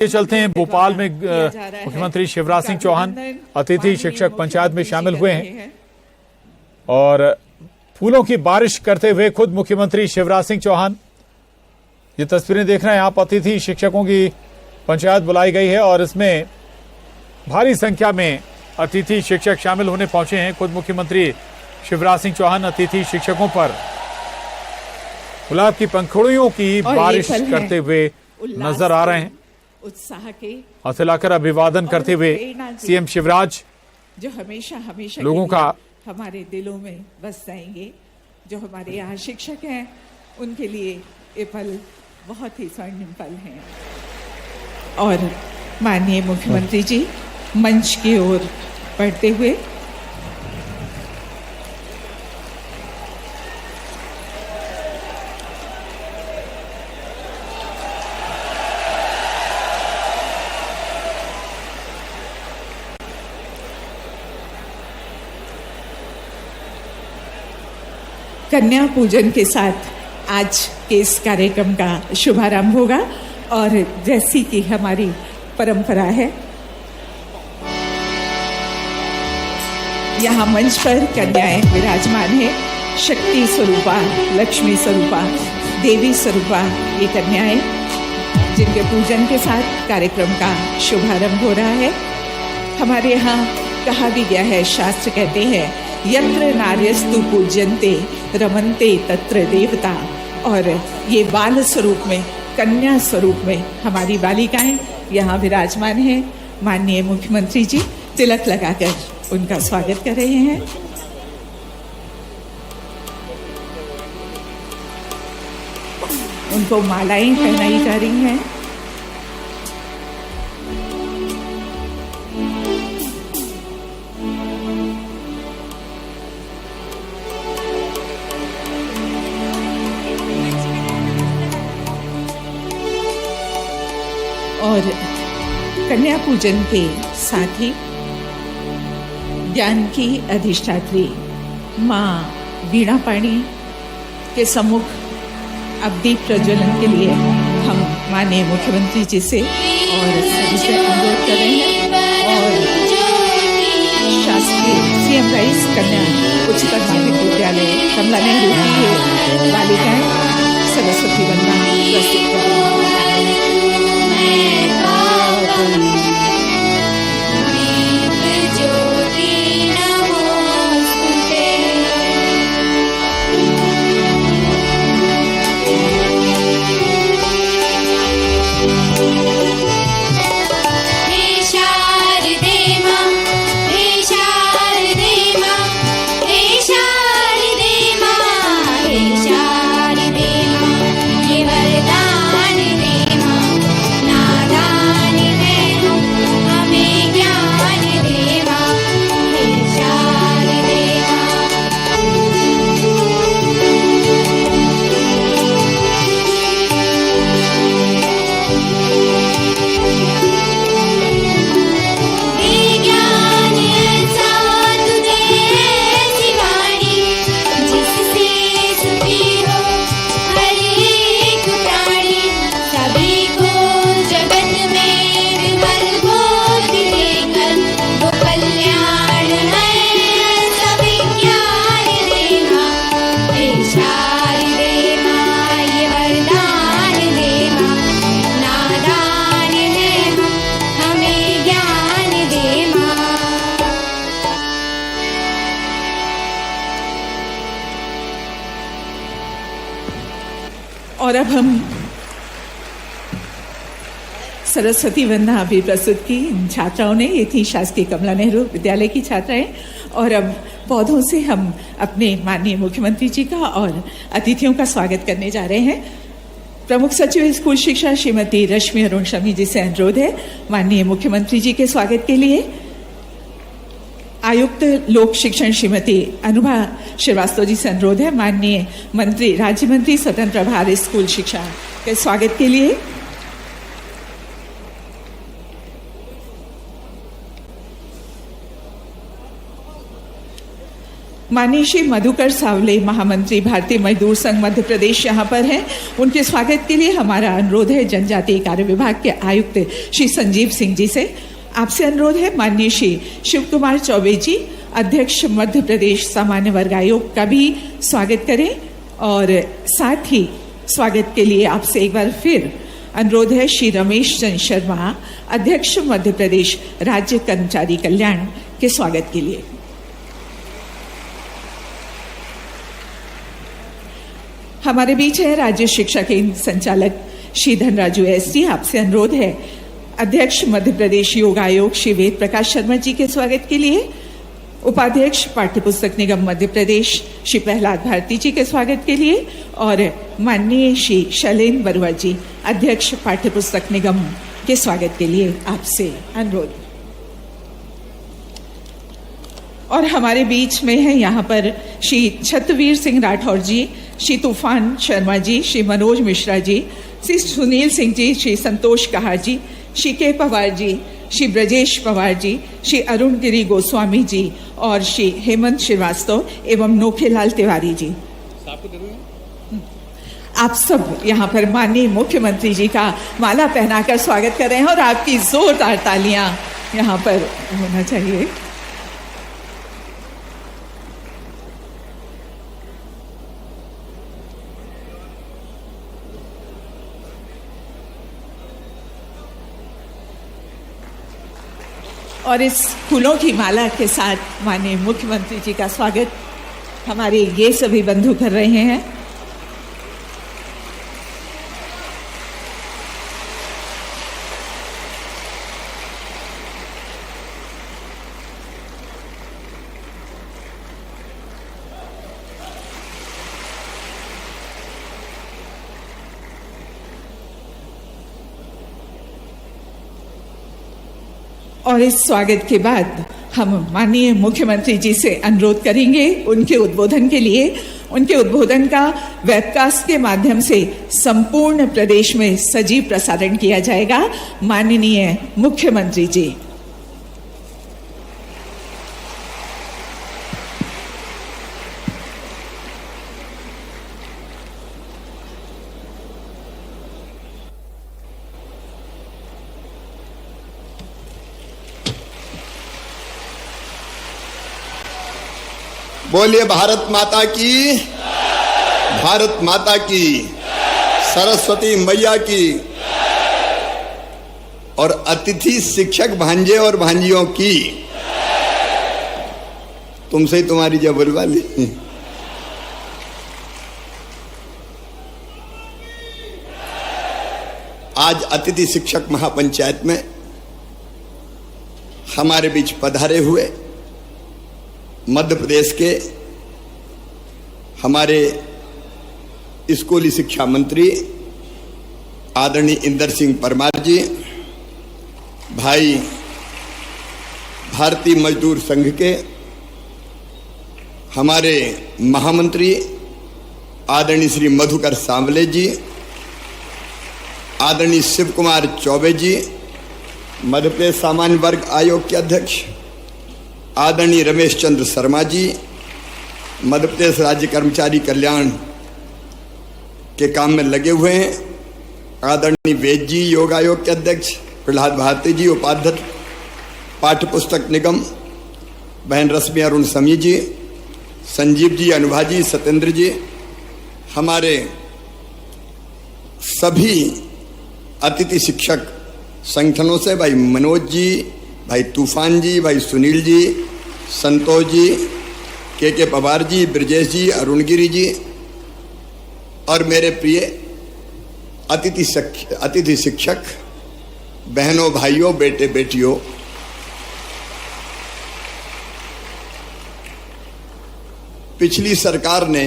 ये चलते हैं भोपाल में मुख्यमंत्री शिवराज सिंह चौहान अतिथि शिक्षक पंचायत में शामिल हुए हैं और फूलों की बारिश करते हुए खुद मुख्यमंत्री शिवराज सिंह चौहान। ये तस्वीरें देख रहे हैं आप, अतिथि शिक्षकों की पंचायत बुलाई गई है और इसमें भारी संख्या में अतिथि शिक्षक शामिल होने पहुंचे हैं। खुद मुख्यमंत्री शिवराज सिंह चौहान अतिथि शिक्षकों पर गुलाब की पंखुड़ियों की बारिश करते हुए नजर आ रहे हैं। उत्साह के हाथ हिलाकर अभिवादन करते हुए सीएम शिवराज जो हमेशा हमेशा लोगों का हमारे दिलों में बस जाएंगे। जो हमारे यहाँ शिक्षक हैं उनके लिए ये पल बहुत ही स्वर्णिम पल हैं। और माननीय मुख्यमंत्री जी मंच की ओर बढ़ते हुए कन्या पूजन के साथ आज के इस कार्यक्रम का शुभारंभ होगा। और जैसी कि हमारी परंपरा है, यहाँ मंच पर कन्याएं विराजमान है। शक्ति स्वरूपा, लक्ष्मी स्वरूपा, देवी स्वरूपा ये कन्याएं जिनके पूजन के साथ कार्यक्रम का शुभारंभ हो रहा है। हमारे यहाँ कहा भी गया है, शास्त्र कहते हैं यत्र नार्यस्तु पूज्यन्ते रमन्ते तत्र देवता। और ये बाल स्वरूप में, कन्या स्वरूप में हमारी बालिकाएं यहाँ विराजमान हैं। माननीय मुख्यमंत्री जी तिलक लगाकर उनका स्वागत कर रहे हैं। उनको मालाएं पहनाई जा रही हैं। और कन्या पूजन के साथ ही ज्ञान की अधिष्ठात्री माँ वीणा पाणी के सम्मुख अब दीप प्रज्वलन के लिए हम माननीय मुख्यमंत्री जी से और सभी से अनुरोध कर रहे हैं। और शासकीय सीएम राइस कन्या उच्चतर माध्यमिक विद्यालय कमला नेहरू की बालिकाएं सरस्वती वंदना प्रस्तुत कर रही हैं। और अब हम सरस्वती वंदना भी प्रस्तुत की इन छात्राओं ने। ये थी शासकीय कमला नेहरू विद्यालय की छात्राएं। और अब पौधों से हम अपने माननीय मुख्यमंत्री जी का और अतिथियों का स्वागत करने जा रहे हैं। प्रमुख सचिव स्कूल शिक्षा श्रीमती रश्मि अरुण शमी जी से अनुरोध है माननीय मुख्यमंत्री जी के स्वागत के लिए। आयुक्त लोक शिक्षण श्रीमती अनुभा श्रीवास्तव जी से अनुरोध है माननीय मंत्री, राज्य मंत्री स्वतंत्र प्रभार स्कूल शिक्षा के स्वागत के लिए। माननीय श्री मधुकर सावले, महामंत्री भारतीय मजदूर संघ मध्य प्रदेश यहाँ पर हैं। उनके स्वागत के लिए हमारा अनुरोध है जनजातीय कार्य विभाग के आयुक्त श्री संजीव सिंह जी से। आपसे अनुरोध है माननीय श्री शिव कुमार चौबे जी, अध्यक्ष मध्य प्रदेश सामान्य वर्ग आयोग का भी स्वागत करें। और साथ ही स्वागत के लिए आपसे एक बार फिर अनुरोध है श्री रमेश चंद्र शर्मा, अध्यक्ष मध्य प्रदेश राज्य कर्मचारी कल्याण के स्वागत के लिए। हमारे बीच है राज्य शिक्षा केंद्र संचालक श्री धनराजू एसटी। आपसे अनुरोध है अध्यक्ष मध्य प्रदेश योग आयोग श्री वेद प्रकाश शर्मा जी के स्वागत के लिए, उपाध्यक्ष पाठ्यपुस्तक निगम मध्य प्रदेश श्री प्रहलाद भारती जी के स्वागत के लिए, और माननीय श्री शैलेंद्र बरुआ जी, अध्यक्ष पाठ्यपुस्तक निगम के स्वागत के लिए आपसे अनुरोध। और हमारे बीच में है यहाँ पर श्री छत्रवीर सिंह राठौर जी, श्री तूफान शर्मा जी, श्री मनोज मिश्रा जी, श्री सुनील सिंह जी, श्री संतोष कहार जी, श्री के पवार जी, श्री ब्रजेश पवार जी, श्री अरुण गिरी गोस्वामी जी और श्री हेमंत श्रीवास्तव एवं नोखेलाल तिवारी जी। आप सब यहाँ पर माननीय मुख्यमंत्री जी का माला पहनाकर स्वागत कर रहे हैं और आपकी जोरदार तालियां यहाँ पर होना चाहिए। और इस फूलों की माला के साथ माननीय मुख्यमंत्री जी का स्वागत हमारे ये सभी बंधु कर रहे हैं। और इस स्वागत के बाद हम माननीय मुख्यमंत्री जी से अनुरोध करेंगे उनके उद्बोधन के लिए। उनके उद्बोधन का वेबकास्ट के माध्यम से संपूर्ण प्रदेश में सजीव प्रसारण किया जाएगा। माननीय मुख्यमंत्री जी। बोलिए भारत माता की, भारत माता की, सरस्वती मैया की, और अतिथि शिक्षक भांजे और भांजियों की। तुमसे ही तुम्हारी जबर वाली। आज अतिथि शिक्षक महापंचायत में हमारे बीच पधारे हुए मध्य प्रदेश के हमारे स्कूली शिक्षा मंत्री आदरणीय इंदर सिंह परमार जी, भाई भारतीय मजदूर संघ के हमारे महामंत्री आदरणीय श्री मधुकर सावले जी, आदरणीय शिव कुमार चौबे जी, मध्य प्रदेश सामान्य वर्ग आयोग के अध्यक्ष आदरणीय रमेश चंद्र शर्मा जी, मध्य प्रदेश राज्य कर्मचारी कल्याण के काम में लगे हुए हैं, आदरणीय वेद जी, योग आयोग के अध्यक्ष प्रहलाद भारती जी, उपाध्यक्ष पाठ्यपुस्तक निगम बहन रश्मि अरुण समी जी, संजीव जी, अनुभा जी, सत्येंद्र जी, हमारे सभी अतिथि शिक्षक संगठनों से भाई मनोज जी, भाई तूफान जी, भाई सुनील जी, संतोष जी, के पवार जी, ब्रजेश जी, अरुणगिरी जी, और मेरे प्रिय अतिथि शिक्षक बहनों, भाइयों, बेटे बेटियों, पिछली सरकार ने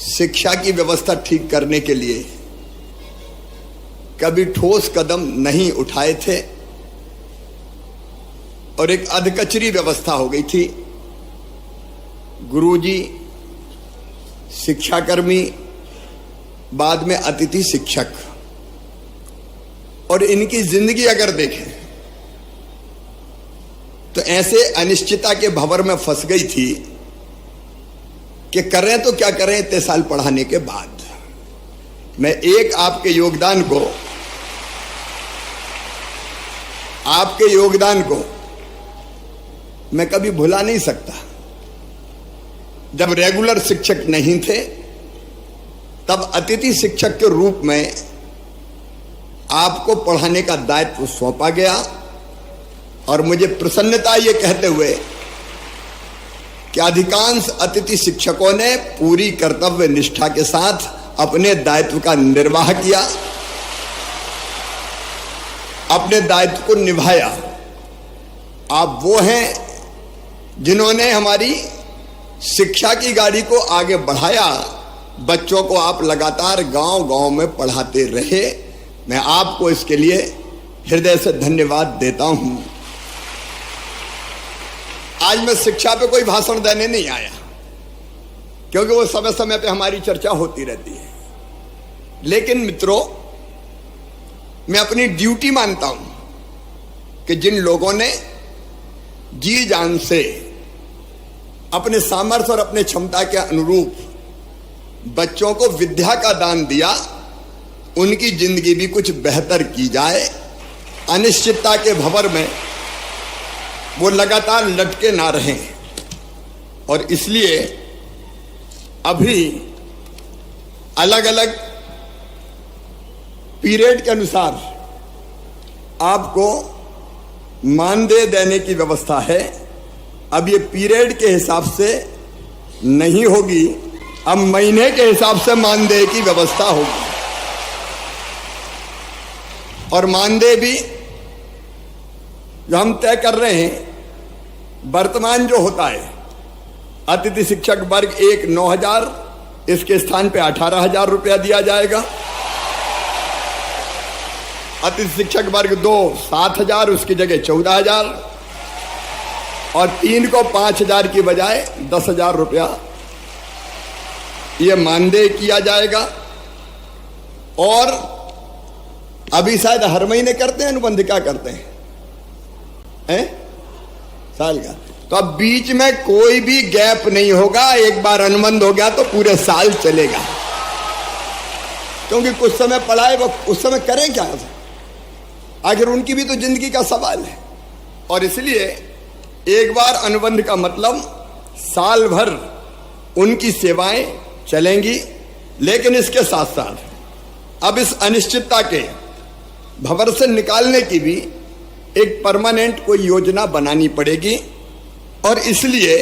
शिक्षा की व्यवस्था ठीक करने के लिए कभी ठोस कदम नहीं उठाए थे और एक अधकचरी व्यवस्था हो गई थी। गुरुजी, शिक्षाकर्मी, बाद में अतिथि शिक्षक, और इनकी जिंदगी अगर देखें तो ऐसे अनिश्चितता के भंवर में फंस गई थी कि करें तो क्या करें इतने साल पढ़ाने के बाद। मैं एक आपके योगदान को मैं कभी भुला नहीं सकता। जब रेगुलर शिक्षक नहीं थे तब अतिथि शिक्षक के रूप में आपको पढ़ाने का दायित्व सौंपा गया और मुझे प्रसन्नता ये कहते हुए कि अधिकांश अतिथि शिक्षकों ने पूरी कर्तव्य निष्ठा के साथ अपने दायित्व का निर्वाह किया, अपने दायित्व को निभाया। आप वो हैं जिन्होंने हमारी शिक्षा की गाड़ी को आगे बढ़ाया। बच्चों को आप लगातार गांव-गांव में पढ़ाते रहे। मैं आपको इसके लिए हृदय से धन्यवाद देता हूं। आज मैं शिक्षा पे कोई भाषण देने नहीं आया, क्योंकि वो समय समय पे हमारी चर्चा होती रहती है। लेकिन मित्रों, मैं अपनी ड्यूटी मानता हूं कि जिन लोगों ने जी जान से अपने सामर्थ्य और अपने क्षमता के अनुरूप बच्चों को विद्या का दान दिया, उनकी जिंदगी भी कुछ बेहतर की जाए। अनिश्चितता के भंवर में वो लगातार लटके ना रहें। और इसलिए अभी अलग अलग पीरियड के अनुसार आपको मानदेय देने की व्यवस्था है। अब ये पीरियड के हिसाब से नहीं होगी, अब महीने के हिसाब से मानदेय की व्यवस्था होगी। और मानदेय भी जो हम तय कर रहे हैं, वर्तमान जो होता है, अतिथि शिक्षक वर्ग 1 9,000, इसके स्थान पे 18,000 रुपया दिया जाएगा। अतिथि शिक्षक वर्ग 2 7,000, उसकी जगह 14,000, और 3 को 5,000 की बजाय 10,000 रुपया ये मानदेय किया जाएगा। और अभी शायद हर महीने करते हैं अनुबंध, क्या करते हैं साल का, तो अब बीच में कोई भी गैप नहीं होगा। एक बार अनुबंध हो गया तो पूरे साल चलेगा, क्योंकि कुछ समय पढ़ाए वो उस समय करें क्या, आखिर उनकी भी तो जिंदगी का सवाल है। और इसलिए एक बार अनुबंध का मतलब साल भर उनकी सेवाएं चलेंगी। लेकिन इसके साथ साथ अब इस अनिश्चितता के भंवर से निकालने की भी एक परमानेंट कोई योजना बनानी पड़ेगी। और इसलिए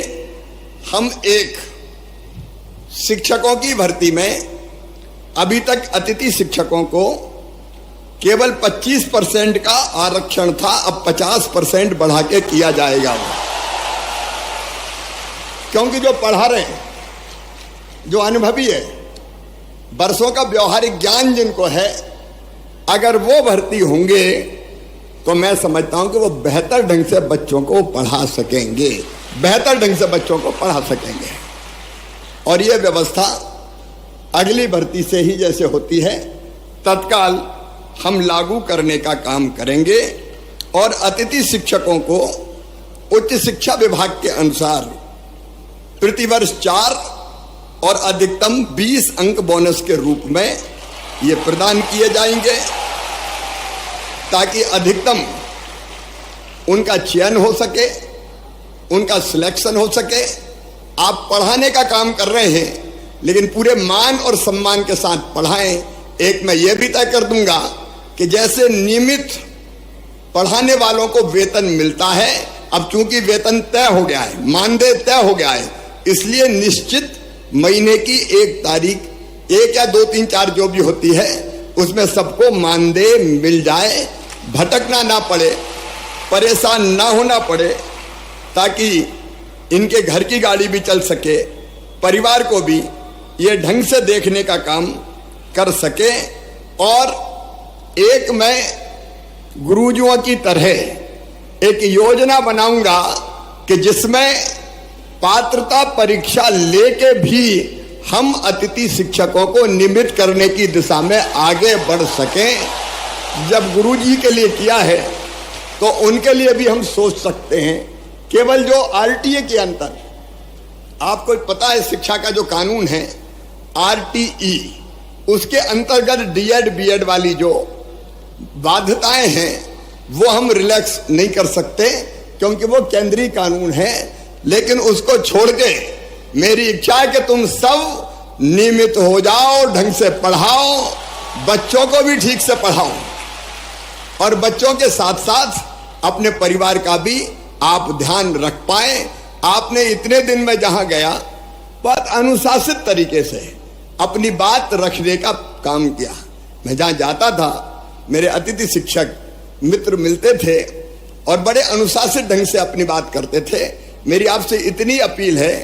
हम एक शिक्षकों की भर्ती में अभी तक अतिथि शिक्षकों को केवल 25% का आरक्षण था, अब 50% बढ़ा के किया जाएगा। क्योंकि जो पढ़ा रहे हैं, जो अनुभवी है, वर्षों का व्यवहारिक ज्ञान जिनको है, अगर वो भर्ती होंगे तो मैं समझता हूं कि वो बेहतर ढंग से बच्चों को पढ़ा सकेंगे, बेहतर ढंग से बच्चों को पढ़ा सकेंगे। और ये व्यवस्था अगली भर्ती से ही जैसे होती है तत्काल हम लागू करने का काम करेंगे। और अतिथि शिक्षकों को उच्च शिक्षा विभाग के अनुसार प्रतिवर्ष 4 और अधिकतम 20 अंक बोनस के रूप में ये प्रदान किए जाएंगे, ताकि अधिकतम उनका चयन हो सके, उनका सिलेक्शन हो सके। आप पढ़ाने का काम कर रहे हैं, लेकिन पूरे मान और सम्मान के साथ पढ़ाएं। एक मैं ये भी तय कर दूंगा कि जैसे नियमित पढ़ाने वालों को वेतन मिलता है, अब चूंकि वेतन तय हो गया है, मानदेय तय हो गया है, इसलिए निश्चित महीने की 1 तारीख 1 या 2 3 4 जो भी होती है उसमें सबको मानदेय मिल जाए, भटकना ना पड़े, परेशान ना होना पड़े, ताकि इनके घर की गाड़ी भी चल सके, परिवार को भी ये ढंग से देखने का काम कर सके। और एक मैं गुरुजियों की तरह एक योजना बनाऊंगा कि जिसमें पात्रता परीक्षा लेके भी हम अतिथि शिक्षकों को नियमित करने की दिशा में आगे बढ़ सकें। जब गुरुजी के लिए किया है तो उनके लिए भी हम सोच सकते हैं केवल जो आरटीए के अंतर, आपको पता है शिक्षा का जो कानून है आरटीई, उसके अंतर्गत डीएड बीएड वाली जो बाध्यताएं हैं वो हम रिलैक्स नहीं कर सकते क्योंकि वो केंद्रीय कानून है। लेकिन उसको छोड़ के मेरी इच्छा है कि तुम सब नियमित हो जाओ, ढंग से पढ़ाओ, बच्चों को भी ठीक से पढ़ाओ और बच्चों के साथ साथ अपने परिवार का भी आप ध्यान रख पाए। आपने इतने दिन में जहां गया बहुत अनुशासित तरीके से अपनी बात रखने का काम किया। मैं जहां जाता था मेरे अतिथि शिक्षक मित्र मिलते थे और बड़े अनुशासित ढंग से अपनी बात करते थे। मेरी आपसे इतनी अपील है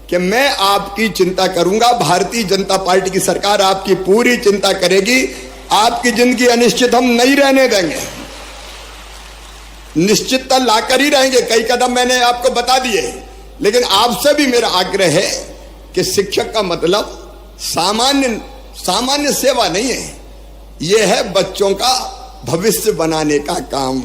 कि मैं आपकी चिंता करूंगा, भारतीय जनता पार्टी की सरकार आपकी पूरी चिंता करेगी। आपकी जिंदगी अनिश्चित हम नहीं रहने देंगे, निश्चितता लाकर ही रहेंगे। कई कदम मैंने आपको बता दिए, लेकिन आपसे भी मेरा आग्रह है कि शिक्षक का मतलब सामान्य सेवा नहीं है, यह है बच्चों का भविष्य बनाने का काम।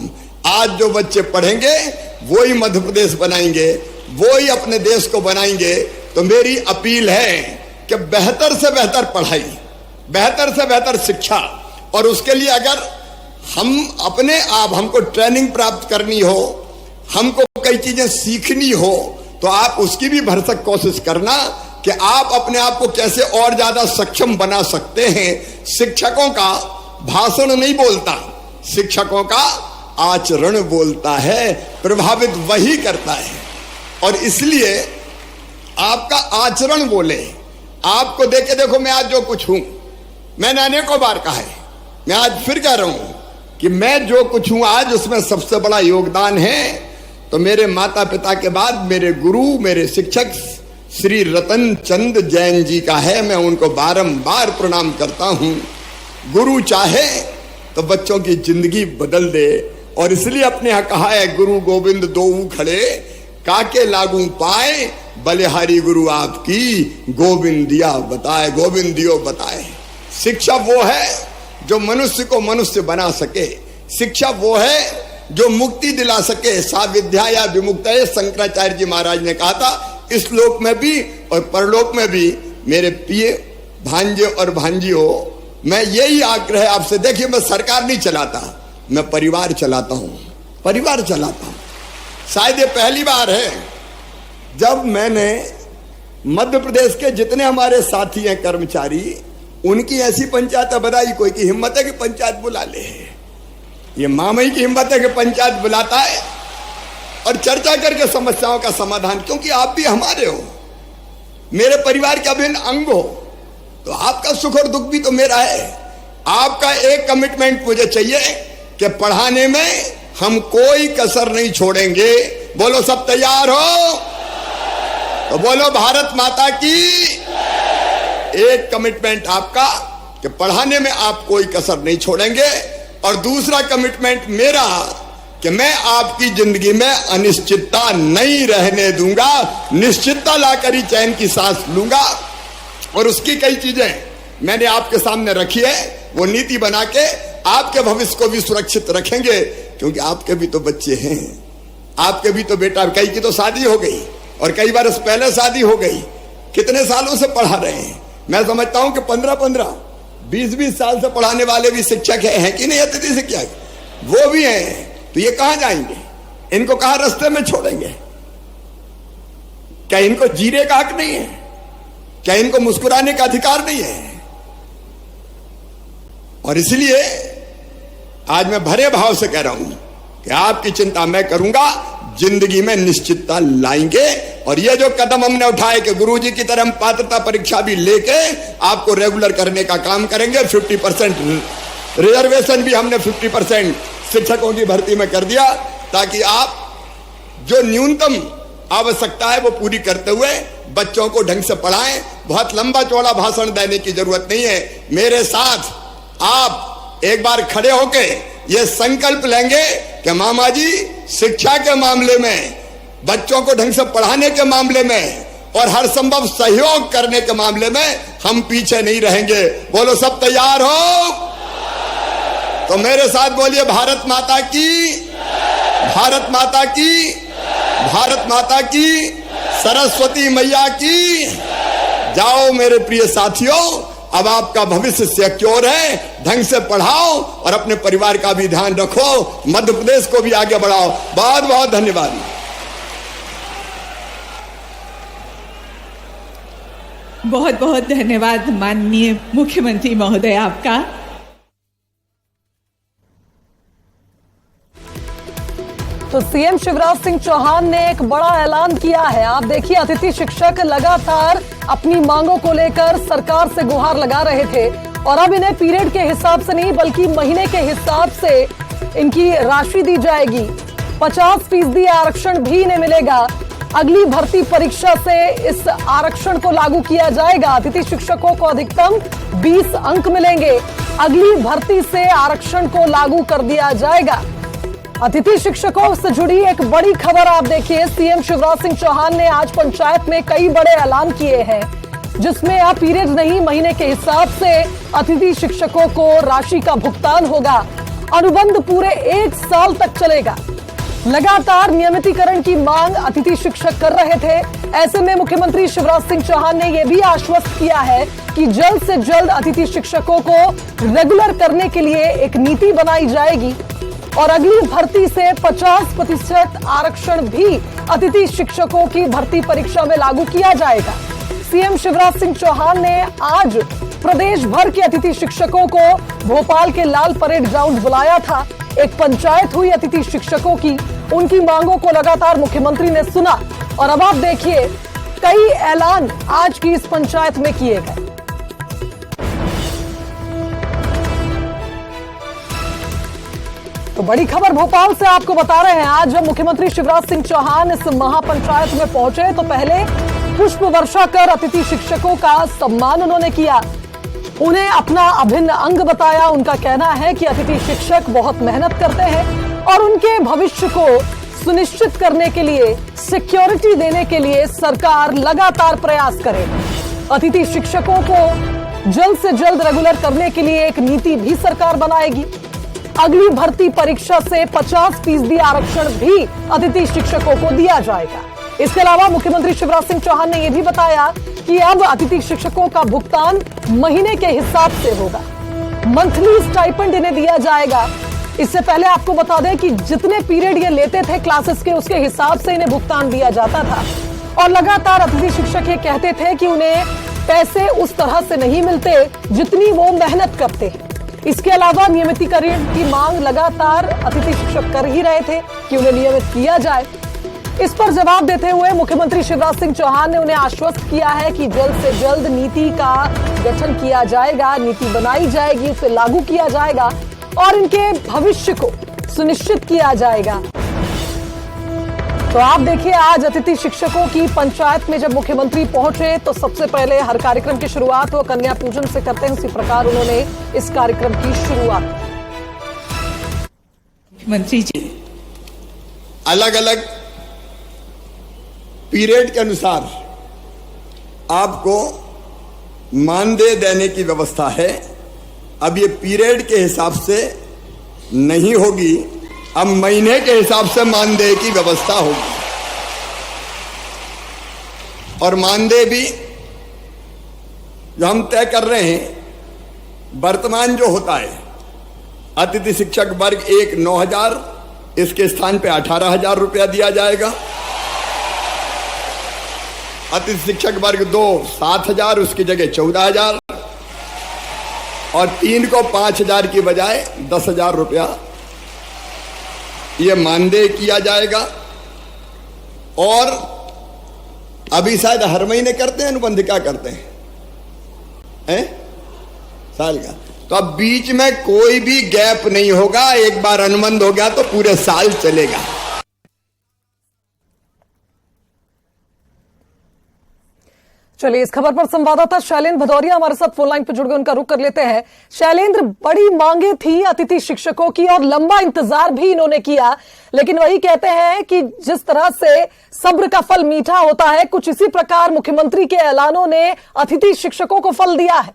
आज जो बच्चे पढ़ेंगे वो ही मध्य प्रदेश बनाएंगे, वो ही अपने देश को बनाएंगे। तो मेरी अपील है कि बेहतर से बेहतर पढ़ाई, बेहतर से बेहतर शिक्षा, और उसके लिए अगर हम अपने आप हमको ट्रेनिंग प्राप्त करनी हो, हमको कई चीजें सीखनी हो, तो आप उसकी भी भरसक कोशिश करना कि आप अपने आप को कैसे और ज्यादा सक्षम बना सकते हैं। शिक्षकों का भाषण नहीं बोलता, शिक्षकों का आचरण बोलता है, प्रभावित वही करता है। और इसलिए आपका आचरण बोले। आपको देखे देखो मैं आज जो कुछ हूं, मैंने अनेकों बार कहा है, मैं आज फिर कह रहा हूं कि मैं जो कुछ हूं आज, उसमें सबसे बड़ा योगदान है तो मेरे माता पिता के बाद मेरे गुरु, मेरे शिक्षक श्री रतन चंद जैन जी का है। मैं उनको बारंबार प्रणाम करता हूं। गुरु चाहे तो बच्चों की जिंदगी बदल दे, और इसलिए अपने यहां कहा है, गुरु गोविंद दोऊ खड़े काके लागू पाए, बलिहारी गुरु आपकी गोविंदिया बताए, गोविंदियो बताए। शिक्षा वो है जो मनुष्य को मनुष्य बना सके, शिक्षा वो है जो मुक्ति दिला सके। सा विद्या या विमुक्त, शंकराचार्य जी महाराज ने कहा था। इस लोक में भी और परलोक में भी मेरे प्रिय भांजे और भांजियों, मैं यही आग्रह आपसे, देखिए मैं सरकार नहीं चलाता, मैं परिवार चलाता हूं, परिवार चलाता हूं। शायद ये पहली बार है जब मैंने मध्य प्रदेश के जितने हमारे साथी हैं कर्मचारी, उनकी ऐसी पंचायत बताई। कोई की हिम्मत है कि पंचायत बुला ले, ये मामई की हिम्मत है कि पंचायत बुलाता है और चर्चा करके समस्याओं का समाधान। क्योंकि आप भी हमारे हो, मेरे परिवार के अभिन्न अंग हो, तो आपका सुख और दुख भी तो मेरा है। आपका एक कमिटमेंट मुझे चाहिए कि पढ़ाने में हम कोई कसर नहीं छोड़ेंगे। बोलो सब तैयार हो तो बोलो भारत माता की। एक कमिटमेंट आपका कि पढ़ाने में आप कोई कसर नहीं छोड़ेंगे, और दूसरा कमिटमेंट मेरा कि मैं आपकी जिंदगी में अनिश्चितता नहीं रहने दूंगा, निश्चितता लाकर ही चैन की सांस लूंगा। और उसकी कई चीजें मैंने आपके सामने रखी है, वो नीति बना के आपके भविष्य को भी सुरक्षित रखेंगे। क्योंकि आपके भी तो बच्चे हैं, आपके भी तो बेटा, कई की तो शादी हो गई और कई बार उससे पहले शादी हो गई। कितने सालों से पढ़ा रहे हैं? मैं समझता हूं कि 15-15, 20-20 साल से पढ़ाने वाले भी शिक्षक हैं कि नहीं? अतिथि शिक्षक वो भी हैं। तो ये कहां जाएंगे? इनको कहां रास्ते में छोड़ेंगे? क्या इनको जीने का हक नहीं है? क्या इनको मुस्कुराने का अधिकार नहीं है? और इसलिए आज मैं भरे भाव से कह रहा हूं कि आपकी चिंता मैं करूंगा, जिंदगी में निश्चितता लाएंगे। और ये जो कदम हमने उठाए कि गुरुजी की तरह हम पात्रता परीक्षा भी लेके आपको रेगुलर करने का काम करेंगे। 50% रिजर्वेशन भी हमने 50% शिक्षकों की भर्ती में कर दिया, ताकि आप जो न्यूनतम आवश्यकता है वो पूरी करते हुए बच्चों को ढंग से पढ़ाएं। बहुत लंबा चौड़ा भाषण देने की जरूरत नहीं है। मेरे साथ आप एक बार खड़े होके ये संकल्प लेंगे कि मामा जी, शिक्षा के मामले में, बच्चों को ढंग से पढ़ाने के मामले में और हर संभव सहयोग करने के मामले में हम पीछे नहीं रहेंगे। बोलो सब तैयार हो तो मेरे साथ बोलिए, भारत माता की, भारत माता की, भारत माता की, सरस्वती मैया की। जाओ मेरे प्रिय साथियों, अब आपका भविष्य सिक्योर है। ढंग से पढ़ाओ और अपने परिवार का भी ध्यान रखो, मध्य प्रदेश को भी आगे बढ़ाओ। बहुत बहुत धन्यवाद। बहुत बहुत धन्यवाद माननीय मुख्यमंत्री महोदय आपका। तो सीएम शिवराज सिंह चौहान ने एक बड़ा ऐलान किया है। आप देखिए, अतिथि शिक्षक लगातार अपनी मांगों को लेकर सरकार से गुहार लगा रहे थे और अब इन्हें पीरियड के हिसाब से नहीं बल्कि महीने के हिसाब से इनकी राशि दी जाएगी। 50% आरक्षण भी इन्हें मिलेगा। अगली भर्ती परीक्षा से इस आरक्षण को लागू किया जाएगा। अतिथि शिक्षकों को अधिकतम 20 अंक मिलेंगे। अगली भर्ती से आरक्षण को लागू कर दिया जाएगा। अतिथि शिक्षकों से जुड़ी एक बड़ी खबर आप देखिए, सीएम शिवराज सिंह चौहान ने आज पंचायत में कई बड़े ऐलान किए हैं, जिसमें अब पीरियड नहीं महीने के हिसाब से अतिथि शिक्षकों को राशि का भुगतान होगा। अनुबंध पूरे 1 साल तक चलेगा। लगातार नियमितीकरण की मांग अतिथि शिक्षक कर रहे थे। ऐसे में मुख्यमंत्री शिवराज सिंह चौहान ने यह भी आश्वस्त किया है कि जल्द से जल्द अतिथि शिक्षकों को रेगुलर करने के लिए एक नीति बनाई जाएगी और अगली भर्ती से 50% आरक्षण भी अतिथि शिक्षकों की भर्ती परीक्षा में लागू किया जाएगा। सीएम शिवराज सिंह चौहान ने आज प्रदेश भर के अतिथि शिक्षकों को भोपाल के लाल परेड ग्राउंड बुलाया था। एक पंचायत हुई अतिथि शिक्षकों की। उनकी मांगों को लगातार मुख्यमंत्री ने सुना और अब आप देखिए, कई ऐलान आज की इस पंचायत में किए गए। तो बड़ी खबर भोपाल से आपको बता रहे हैं। आज जब मुख्यमंत्री शिवराज सिंह चौहान इस महापंचायत में पहुंचे तो पहले पुष्प वर्षा कर अतिथि शिक्षकों का सम्मान उन्होंने किया। उन्हें अपना अभिन्न अंग बताया। उनका कहना है कि अतिथि शिक्षक बहुत मेहनत करते हैं और उनके भविष्य को सुनिश्चित करने के लिए, सिक्योरिटी देने के लिए सरकार लगातार प्रयास करेगी। अतिथि शिक्षकों को जल्द से जल्द रेगुलर करने के लिए एक नीति भी सरकार बनाएगी। अगली भर्ती परीक्षा से 50% आरक्षण भी अतिथि शिक्षकों को दिया जाएगा। इसके अलावा मुख्यमंत्री शिवराज सिंह चौहान ने यह भी बताया कि अब अतिथि शिक्षकों का भुगतान महीने के हिसाब से होगा। मंथली स्टाइपेंड इन्हें दिया जाएगा। इससे पहले आपको बता दें कि जितने पीरियड ये लेते थे क्लासेस के, उसके हिसाब से इन्हें भुगतान दिया जाता था और लगातार अतिथि शिक्षक ये कहते थे कि उन्हें पैसे उस तरह से नहीं मिलते जितनी वो मेहनत करते हैं। इसके अलावा नियमितीकरण की मांग लगातार अतिथि शिक्षक कर ही रहे थे कि उन्हें नियमित किया जाए। इस पर जवाब देते हुए मुख्यमंत्री शिवराज सिंह चौहान ने उन्हें आश्वस्त किया है कि जल्द से जल्द नीति का गठन किया जाएगा, नीति बनाई जाएगी, उसे लागू किया जाएगा और इनके भविष्य को सुनिश्चित किया जाएगा। तो आप देखिए, आज अतिथि शिक्षकों की पंचायत में जब मुख्यमंत्री पहुंचे तो सबसे पहले हर कार्यक्रम की शुरुआत वो कन्या पूजन से करते हैं। उसी प्रकार उन्होंने इस कार्यक्रम की शुरुआत। मंत्री जी, अलग अलग पीरियड के अनुसार आपको मानदेय देने की व्यवस्था है। अब ये पीरियड के हिसाब से नहीं होगी, अब महीने के हिसाब से मानदेय की व्यवस्था होगी और मानदेय भी जो हम तय कर रहे हैं, वर्तमान जो होता है अतिथि शिक्षक वर्ग 1 9,000, इसके स्थान पे 18,000 रुपया दिया जाएगा। अतिथि शिक्षक वर्ग 2 7,000, उसकी जगह 14,000 और 3 को 5,000 की बजाय 10,000 रुपया ये मानदेय किया जाएगा। और अभी शायद हर महीने करते हैं अनुबंध, क्या करते हैं साल का, तो अब बीच में कोई भी गैप नहीं होगा। एक बार अनुबंध हो गया तो पूरे साल चलेगा। चलिए, इस खबर पर संवाददाता शैलेंद्र भदौरिया हमारे साथ फोन लाइन पर जुड़ गए, उनका रुख कर लेते हैं। शैलेंद्र, बड़ी मांगे थी अतिथि शिक्षकों की और लंबा इंतजार भी इन्होंने किया, लेकिन वही कहते हैं कि जिस तरह से सब्र का फल मीठा होता है, कुछ इसी प्रकार मुख्यमंत्री के ऐलानों ने अतिथि शिक्षकों को फल दिया है।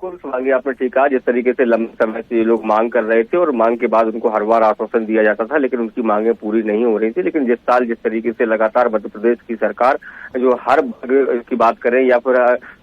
बिल्कुल सवांगी, आपने ठीक कहा। जिस तरीके से लंबे समय से ये लोग मांग कर रहे थे और मांग के बाद उनको हर बार आश्वासन दिया जाता था, लेकिन उनकी मांगें पूरी नहीं हो रही थी। लेकिन जिस साल जिस तरीके से लगातार मध्य प्रदेश की सरकार जो हर वर्ग की बात करें या फिर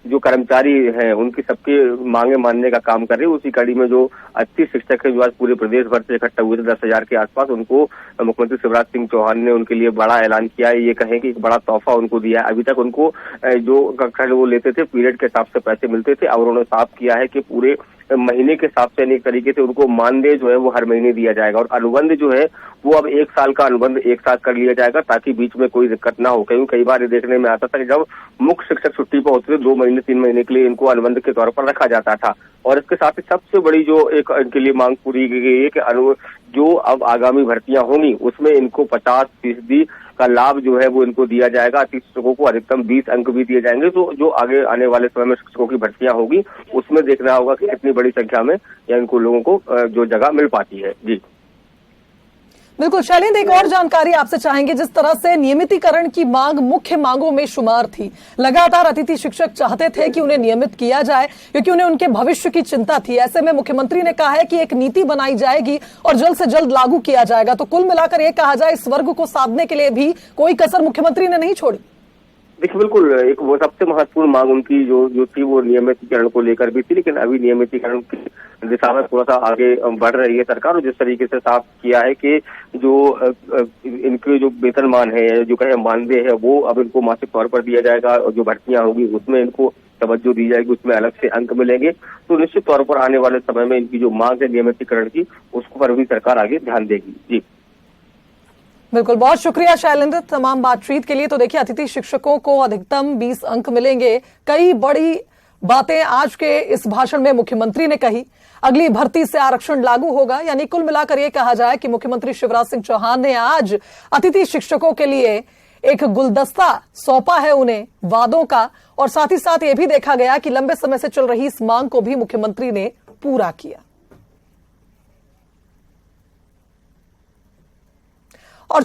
जो कर्मचारी हैं उनकी सबकी मांगे मानने का काम कर रही है, उसी कड़ी में जो 80 शिक्षक है जो आज पूरे प्रदेश भर से इकट्ठा हुए थे 10,000 के आसपास, उनको मुख्यमंत्री शिवराज सिंह चौहान ने उनके लिए बड़ा ऐलान किया है। ये कहें कि एक बड़ा तोहफा उनको दिया है। अभी तक उनको जो कक्षा वो लेते थे पीरियड के हिसाब से पैसे मिलते थे, और उन्होंने साफ किया है कि पूरे महीने के हिसाब से एक तरीके से उनको मानदेय जो है वो हर महीने दिया जाएगा, और अनुबंध जो है वो अब 1 साल का अनुबंध एक साथ कर लिया जाएगा ताकि बीच में कोई दिक्कत ना हो। क्योंकि कई बार ये देखने में आता था कि जब मुख्य शिक्षक छुट्टी पर होते थे 2 महीने 3 महीने के लिए इनको अनुबंध के तौर पर रखा जाता था। और इसके साथ ही सबसे बड़ी जो एक इनके लिए मांग पूरी की गई है कि जो अब आगामी भर्तियां होंगी उसमें इनको 50% का लाभ जो है वो इनको दिया जाएगा। शिक्षकों को अधिकतम 20 अंक भी दिए जाएंगे। तो जो आगे आने वाले समय में शिक्षकों की भर्तियां होगी उसमें देखना होगा कि कितनी बड़ी संख्या में या इनको लोगों को जो जगह मिल पाती है। जी बिल्कुल शैलेंद्र, एक और जानकारी आपसे चाहेंगे। जिस तरह से नियमितीकरण की मांग मुख्य मांगों में शुमार थी, लगातार अतिथि शिक्षक चाहते थे कि उन्हें नियमित किया जाए क्योंकि उन्हें उनके भविष्य की चिंता थी। ऐसे में मुख्यमंत्री ने कहा है कि एक नीति बनाई जाएगी और जल्द से जल्द लागू किया जाएगा। तो कुल मिलाकर ये कहा जाए इस वर्ग को साधने के लिए भी कोई कसर मुख्यमंत्री ने नहीं छोड़ी। देखिए बिल्कुल, एक वो सबसे महत्वपूर्ण मांग उनकी जो थी वो नियमितीकरण को लेकर भी थी, लेकिन अभी नियमितीकरण की दिशा में थोड़ा सा आगे बढ़ रही है सरकार। और जिस तरीके से साफ किया है कि जो इनके जो वेतनमान है, जो कहे मानदेय है, वो अब इनको मासिक तौर पर दिया जाएगा, और जो भर्तियां होगी उसमें इनको तवज्जो दी जाएगी, उसमें अलग से अंक मिलेंगे। तो निश्चित तौर पर आने वाले समय में इनकी जो मांग है नियमितीकरण की, उसको पर भी सरकार आगे ध्यान देगी। जी बिल्कुल, बहुत शुक्रिया शैलेंद्र तमाम बातचीत के लिए। तो देखिए, अतिथि शिक्षकों को अधिकतम 20 अंक मिलेंगे। कई बड़ी बातें आज के इस भाषण में मुख्यमंत्री ने कही। अगली भर्ती से आरक्षण लागू होगा, यानी कुल मिलाकर यह कहा जाए कि मुख्यमंत्री शिवराज सिंह चौहान ने आज अतिथि शिक्षकों के लिए एक गुलदस्ता सौंपा है उन्हें वादों का, और साथ ही साथ यह भी देखा गया कि लंबे समय से चल रही इस मांग को भी मुख्यमंत्री ने पूरा किया। और